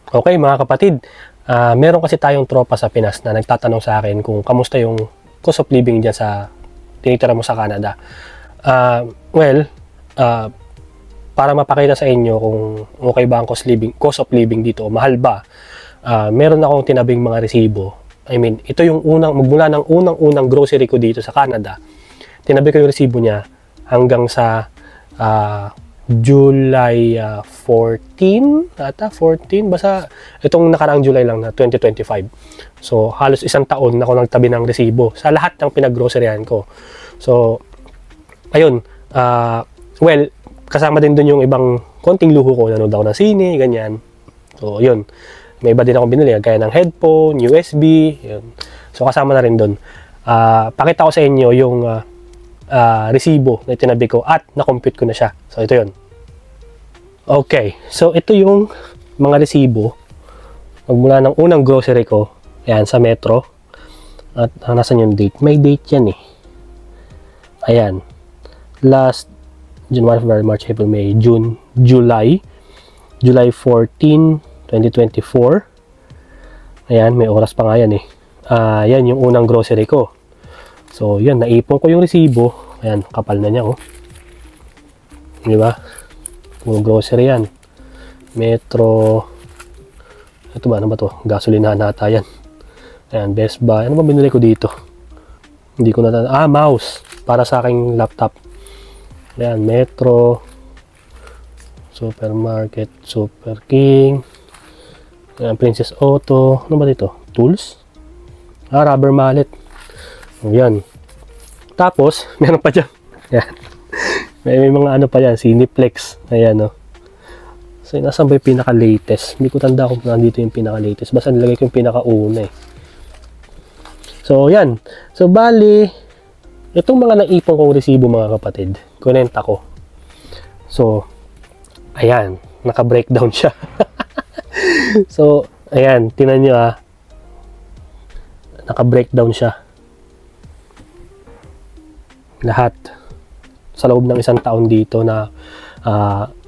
Okay mga kapatid, meron kasi tayong tropa sa Pinas na nagtatanong sa akin kung kamusta yung cost of living dyan sa tinitira mo sa Canada. Well, para mapakita sa inyo kung okay ba ang cost of living dito, mahal ba, meron akong tinabing mga resibo. I mean, ito yung magmula ng unang grocery ko dito sa Canada. Tinabi ko yung resibo niya hanggang sa July 14, basta itong nakaraang July lang na 2025. So, halos isang taon na ako nagtabi ng resibo sa lahat ng pinag-groceryan ko. So, ayun, well, kasama din dun yung ibang konting luho ko, nanood ako ng sine, ganyan. So, yun, may iba din akong binili, gaya ng headphone, USB, yun. So, kasama na rin dun. Pakita ko sa inyo yung resibo na tinabi ko at na-compute ko na siya. So, ito yun. Okay. So, ito yung mga resibo magmula ng unang grocery ko. Ayan, sa Metro. At nasan yung date? May date yan eh. Ayan. Last January, February, March, April, May, June, July. July 14, 2024. Ayan, may oras pa nga yan eh. Yan yung unang grocery ko. So, yan, naipon ko yung resibo. Ayan, kapal na niya, oh. Di ba? Yung grocery yan. Metro. Ito ba? Ano ba to? Gasolinahan nata yan. Ayan, Best Buy. Ano ba binili ko dito? Hindi ko na... mouse. Para sa aking laptop. Ayan, Metro. Supermarket. Super King. Ayan, Princess Auto. Ano ba dito? Tools? Rubber mallet. Ayan. Tapos, meron pa dyan. Ayan. May mga ano pa yan, Cineplex. Ayan, no. So, nasan ba yung pinaka-latest? Hindi ko tanda kung nandito yung pinaka-latest. Basta nilagay ko yung pinaka-una eh. So, yan. So, bali, itong mga naipon kong resibo mga kapatid, kunenta ko. So, ayan. Naka-breakdown siya. So, ayan. Tinan nyo naka-breakdown siya. Lahat. Sa loob ng isang taon dito na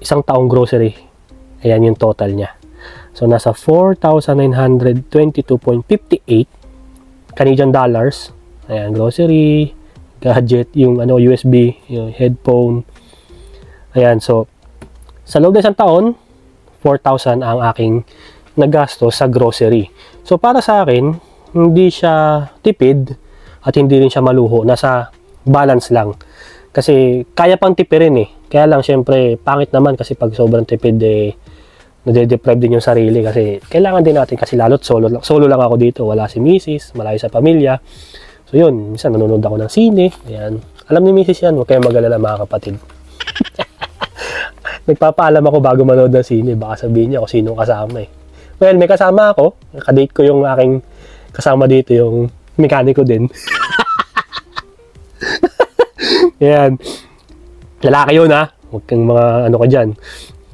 isang taong grocery. Ayan yung total niya. So, nasa 4,922.58 Canadian dollars. Ayan, grocery, gadget, yung USB, yung headphone. Ayan, so, sa loob ng isang taon, 4,000 ang aking nagastos sa grocery. So, para sa akin, hindi siya tipid at hindi rin siya maluho. Nasa balance lang. Kasi kaya pang tipirin eh. Kaya lang syempre pangit naman kasi pag sobrang tipid nade-deprive din yung sarili kasi kailangan din natin kasi lalo't solo lang ako dito. Wala si Mrs. Malayo sa pamilya. So yun, minsan nanonood ako ng sine. Ayan. Alam ni Mrs. yan, huwag kayong mag-alala mga kapatid. Nagpapaalam ako bago manood ng sine. Baka sabihin niya kung sino kasama eh. Well, may kasama ako. Nakadate ko yung aking kasama dito, yung mekaniko din. Ayan. Lalaki yun ha. Huwag kang mga ano ka dyan.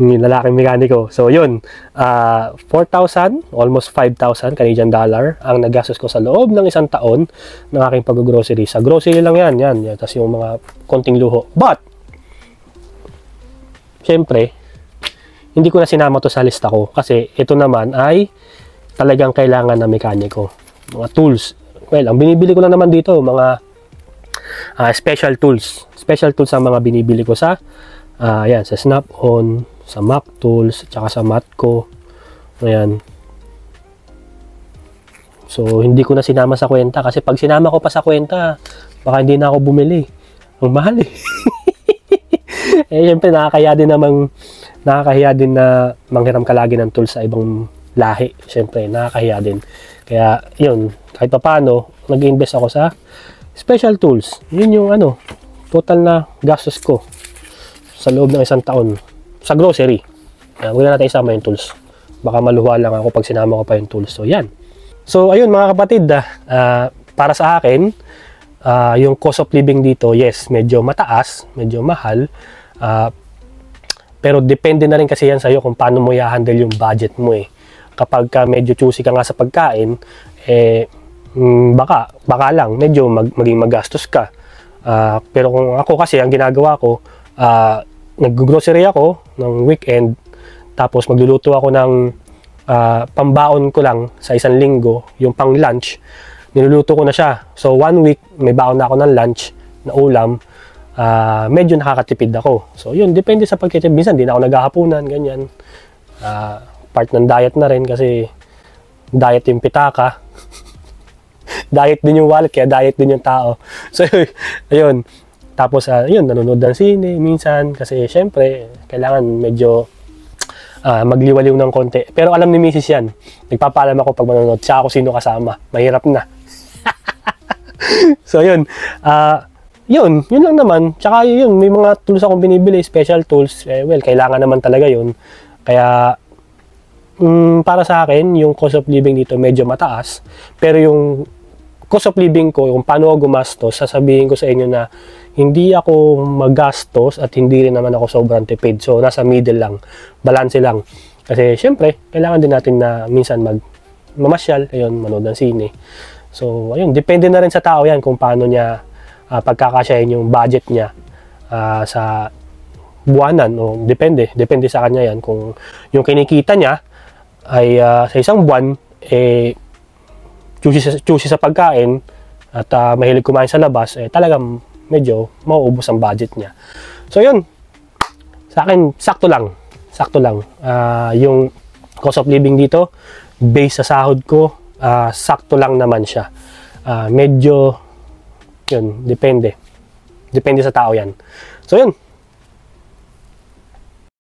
Yung lalaking mekaniko. So yun. 4,000, almost 5,000 Canadian dollar ang nagastos ko sa loob ng isang taon ng aking pag-grocery. Sa grocery lang yan. Yan. Tapos yung mga konting luho. But, syempre, hindi ko na sinama to sa lista ko. Kasi ito naman ay talagang kailangan na mekaniko. Mga tools. Well, ang binibili ko lang naman dito, mga special tools. Special tools ang mga binibili ko sa ayan, sa Snap-on, sa Mac Tools, tsaka sa Matco. Ayan. So, hindi ko na sinama sa kwenta kasi pag sinama ko pa sa kwenta, baka hindi na ako bumili. Ang mahal eh. Eh, syempre, nakakahiya din na manghiram ka lagi ng tools sa ibang lahi. Syempre, nakakahiya din. Kaya, yun, kahit pa paano, nag-invest ako sa special tools. Yun yung total na gastos ko sa loob ng isang taon sa grocery. Huwag na natin isama yung tools. Baka maluha lang ako pag sinama ko pa yung tools. So, yan. So, ayun mga kapatid, para sa akin, yung cost of living dito, yes, medyo mataas, medyo mahal. Pero depende na rin kasi yan sa'yo kung paano mo i-handle yung budget mo eh. Kapag medyo choosy ka nga sa pagkain, baka lang medyo maging magastos ka. Pero kung ako kasi ang ginagawa ko, nag-grocery ako ng weekend, tapos magluluto ako ng pambaon ko lang sa isang linggo, yung pang lunch, niluluto ko na siya. So 1 week, may baon na ako ng lunch na ulam, medyo nakakatipid ako. So yun, depende sa pagtitipid. Minsan, di na ako naghahapunan, ganyan. Part ng diet na rin kasi diet yung pitaka. Diet din yung wallet, kaya diet din yung tao. So ayun. Tapos yun, nanonood ng sine minsan kasi syempre, kailangan medyo magliwaliw ng konti. Pero alam ni Mrs. yan. Nagpapaalam ako pag manonood. Siya ako sino kasama. Mahirap na. So yun. Yun lang naman. Tsaka yun, may mga tools akong binibili, special tools. Well, kailangan naman talaga yun. Kaya para sa akin, yung cost of living dito medyo mataas. Pero yung cost of living ko, yung paano ako gumastos, sasabihin ko sa inyo na hindi ako magastos at hindi rin naman ako sobrang tipid. So, nasa middle lang. Balanse lang. Kasi, syempre, kailangan din natin na minsan mamasyal, ayun, manood ng sine. So, ayun, depende na rin sa tao yan kung paano niya pagkakasyahin yung budget niya sa buwanan. O, depende sa kanya yan. Kung yung kinikita niya ay sa isang buwan, choosy sa pagkain at mahilig kumain sa labas, talagang medyo mauubos ang budget niya. So yun, sa akin sakto lang yung cost of living dito based sa sahod ko, sakto lang naman siya. Medyo yun, depende sa tao yan. So yun,